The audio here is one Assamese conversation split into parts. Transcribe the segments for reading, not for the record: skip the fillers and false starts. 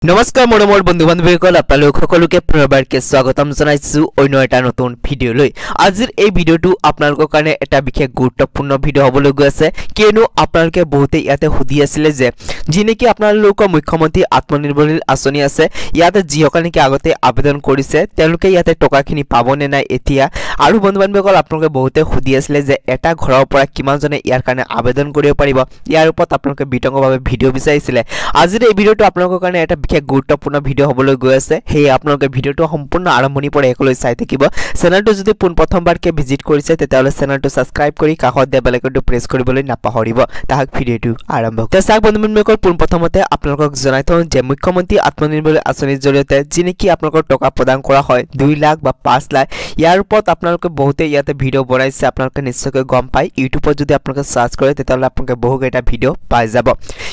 নমস্কাৰ মৰমৰ বন্ধু বান্ধৱীসকল আপোনালোক সকলোকে পুনৰবাৰকে স্বাগতম জনাইছো অন্য এটা নতুন ভিডিঅলৈ। আজিৰ এই ভিডিঅটো আপোনালোকৰ কাৰণে এটা বিশেষ গুৰুত্বপূৰ্ণ ভিডিঅ হ'বলৈ গৈ আছে, কিয়নো আপোনালোকে বহুতে ইয়াতে সুধি আছিল যে যিনেকি আপোনালোকৰ মুখ্যমন্ত্ৰী আত্মনিৰ্ভৰশীল আঁচনি আছে, ইয়াতে যিসকল নেকি আগতে আবেদন কৰিছে তেওঁলোকে ইয়াতে টকাখিনি পাবনে নাই এতিয়া। আৰু বন্ধু বান্ধৱীসকল আপোনালোকে বহুতে সুধি আছিল যে এটা ঘৰৰ পৰা কিমানজনে ইয়াৰ কাৰণে আবেদন কৰিব পাৰিব, ইয়াৰ ওপৰত আপোনালোকে বিতংভাৱে ভিডিঅ বিচাৰিছিলে। আজিৰ এই ভিডিঅটো আপোনালোকৰ কাৰণে এটা বিশেষ গুৰুত্বপূৰ্ণ ভিডিঅ হ'বলৈ গৈ আছে, সেয়ে আপোনালোকে ভিডিঅটো সম্পূৰ্ণ আৰম্ভণিৰ পৰা শেষলৈ চাই থাকিব। চেনেলটো যদি প্ৰথমবাৰকে ভিজিট কৰিছে তেতিয়াহ'লে চেনেলটো ছাবস্ক্ৰাইব কৰি কাষত দিয়া বেল আইকনটো প্ৰেছ কৰিবলৈ নাপাহৰিব। তাহাক ভিডিঅটো আৰম্ভ কৰোঁ। চাওক বন্ধু বান্ধৱীসকল, প্ৰথমতে আপোনালোকক জনাই থওঁ যে মুখ্যমন্ত্ৰী আত্মনিৰ্ভৰ আঁচনিৰ জৰিয়তে যি নেকি আপোনালোকৰ টকা প্ৰদান কৰা হয় 2 লাখ বা 5 লাখ, ইয়াৰ ওপৰত আপোনালোকে বহুতে ইয়াতে ভিডিঅ বনাইছে, আপোনালোকে নিশ্চয়কৈ গম পায়। ইউটিউবত যদি আপোনালোকে সাৰ্চ কৰে তেতিয়াহ'লে আপোনালোকে বহুকেইটা ভিডিঅ পাই যাব।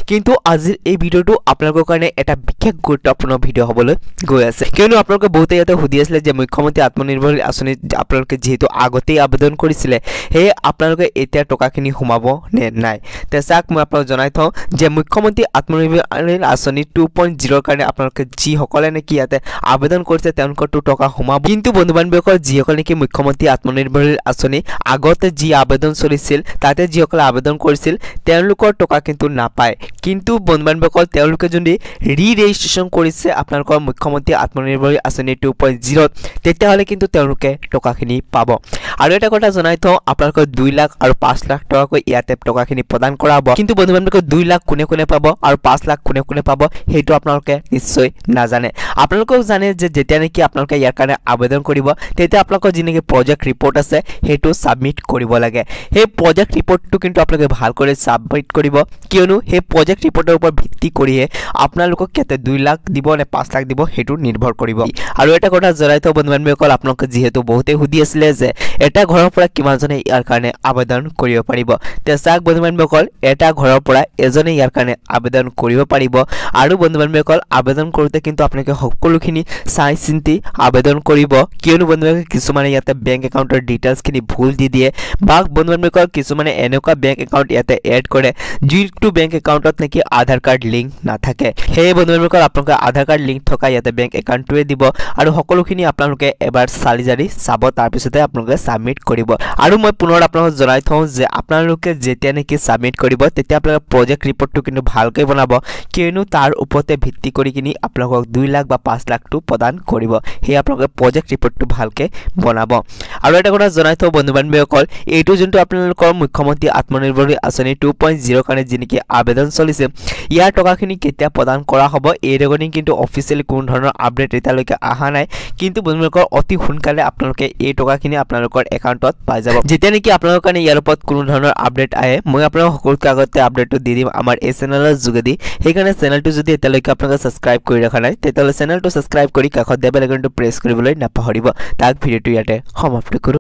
কিন্তু আজিৰ এই ভিডিঅটো আপোনালোকৰ কাৰণে এটা বিশেষ গুৰুত্বপূৰ্ণ ভিডিঅ হ'বলৈ গৈ আছে, কিয়নো আপোনালোকে বহুতে ইয়াতে সুধি আছিলে যে মুখ্যমন্ত্ৰী আত্মনিৰ্ভৰশীল আঁচনিত আপোনালোকে যিহেতু আগতেই আবেদন কৰিছিলে, সেয়ে আপোনালোকে এতিয়া টকাখিনি সোমাব নে নাই। তে চাওক, মই আপোনালোকক জনাই থওঁ যে মুখ্যমন্ত্ৰী আত্মনিৰ্ভৰশীল আঁচনি 2.0 কাৰণে আপোনালোকে যিসকলে নেকি ইয়াতে আবেদন কৰিছে তেওঁলোকৰটো টকা সোমাব। কিন্তু বন্ধু বান্ধৱীসকল, যিসকল নেকি মুখ্যমন্ত্ৰী আত্মনিৰ্ভৰশীল আঁচনি আগতে যি আবেদন চলিছিল তাতে যিসকলে আবেদন কৰিছিল তেওঁলোকৰ টকা কিন্তু নাপায়। কিন্তু বন্ধু বান্ধৱীসকল, তেওঁলোকে যদি ৰেজিষ্ট্ৰেশ্যন কৰিছে আপোনালোকৰ মুখ্যমন্ত্ৰী আত্মনিৰ্ভৰশীল আঁচনি 2.0, তেতিয়াহ'লে কিন্তু তেওঁলোকে টকাখিনি পাব। আৰু এটা কথা জনাই থওঁ, আপোনালোকৰ 2 লাখ আৰু 5 লাখ টকাকৈ ইয়াতে টকাখিনি প্ৰদান কৰা হ'ব। কিন্তু বন্ধু বান্ধৱীসকল, 2 লাখ কোনে কোনে পাব আৰু 5 লাখ কোনে কোনে পাব সেইটো আপোনালোকে নিশ্চয় নাজানে। আপোনালোকক জানে যে যেতিয়া নেকি আপোনালোকে ইয়াৰ কাৰণে আবেদন কৰিব তেতিয়া আপোনালোকৰ যি নেকি প্ৰজেক্ট ৰিপৰ্ট আছে সেইটো ছাবমিট কৰিব লাগে। সেই প্ৰজেক্ট ৰিপৰ্টটো কিন্তু আপোনালোকে ভালকৈ ছাবমিট কৰিব, কিয়নো সেই প্ৰজেক্ট ৰিপৰ্টৰ ওপৰত ভিত্তি কৰিহে আপোনালোকক কেতে 2 লাখ দিব নে 5 লাখ দিব সেইটো নিৰ্ভৰ কৰিব। আৰু এটা কথা জনাই থওঁ বন্ধু বান্ধৱীসকল, আপোনালোকে যিহেতু বহুতে সুধি আছিলে যে এটা ঘৰৰ পৰা কিমানজনে ইয়াৰ কাৰণে আবেদন কৰিব পাৰিব। তে চাওক বন্ধু বান্ধৱীসকল, এটা ঘৰৰ পৰা এজনে ইয়াৰ কাৰণে আবেদন কৰিব পাৰিব। আৰু বন্ধু বান্ধৱীসকল, আবেদন কৰোঁতে কিন্তু আপোনালোকে সকলোখিনি চাই চিন্তি আবেদন কৰিব, কিয়নো বন্ধু বান্ধৱীসকল কিছুমানে ইয়াতে বেংক একাউণ্টৰ ডিটেইলছখিনি ভুল দি দিয়ে, বা বন্ধু বান্ধৱীসকল কিছুমানে এনেকুৱা বেংক একাউণ্ট ইয়াতে এড কৰে যিটো বেংক একাউণ্টত নেকি আধাৰ কাৰ্ড লিংক নাথাকে। সেয়ে বন্ধু বান্ধৱীসকল, আপোনালোকে আধাৰ কাৰ্ড লিংক থকা ইয়াতে বেংক একাউণ্টটোৱে দিব আৰু সকলোখিনি আপোনালোকে এবাৰ চালি জাৰি চাব, তাৰপিছতে আপোনালোকে ছাবমিট কৰিব। আৰু মই পুনৰ আপোনালোকক জনাই থওঁ যে আপোনালোকে যেতিয়া নেকি ছাবমিট কৰিব তেতিয়া আপোনালোকে প্ৰজেক্ট ৰিপৰ্টটো কিন্তু ভালকৈ বনাব, কিয়নো তাৰ ওপৰতে ভিত্তি কৰি কিনি আপোনালোকক 2 লাখ বা 5 লাখটো প্ৰদান কৰিব। সেয়ে আপোনালোকে প্ৰজেক্ট ৰিপৰ্টটো ভালকৈ বনাব। আৰু এটা কথা জনাই থওঁ বন্ধু বান্ধৱীসকল, এইটো যোনটো আপোনালোকৰ মুখ্যমন্ত্ৰী আত্মনিৰ্ভৰশীল আঁচনি 2.0 কাৰণে যি নেকি আবেদন চলিছে, ইয়াৰ টকাখিনি কেতিয়া প্ৰদান কৰা হ'ব এই ৰেকৰ্ডিং কিন্তু অফিচিয়েলি কোনো ধৰণৰ আপডেট এতিয়ালৈকে অহা নাই। কিন্তু বন্ধুসকল, অতি সোনকালে আপোনালোকে এই টকাখিনি আপোনালোকৰ একাউণ্টত পাই যাব। যেতিয়া নেকি আপোনালোকৰ কাৰণে ইয়াৰ ওপৰত কোনো ধৰণৰ আপডেট আহে মই আপোনালোকক সকলোতকৈ আগতে আপডেটটো দি দিম আমাৰ এই চেনেলৰ যোগেদি। সেইকাৰণে চেনেলটো যদি এতিয়ালৈকে আপোনালোকে ছাবস্ক্ৰাইব কৰি ৰখা নাই তেতিয়াহ'লে চেনেলটো ছাবস্ক্ৰাইব কৰি কাষত দিয়া বেল আইকনটো প্ৰেছ কৰিবলৈ নাপাহৰিব। তাক ভিডিঅ'টো ইয়াতে সমাপ্ত কৰোঁ।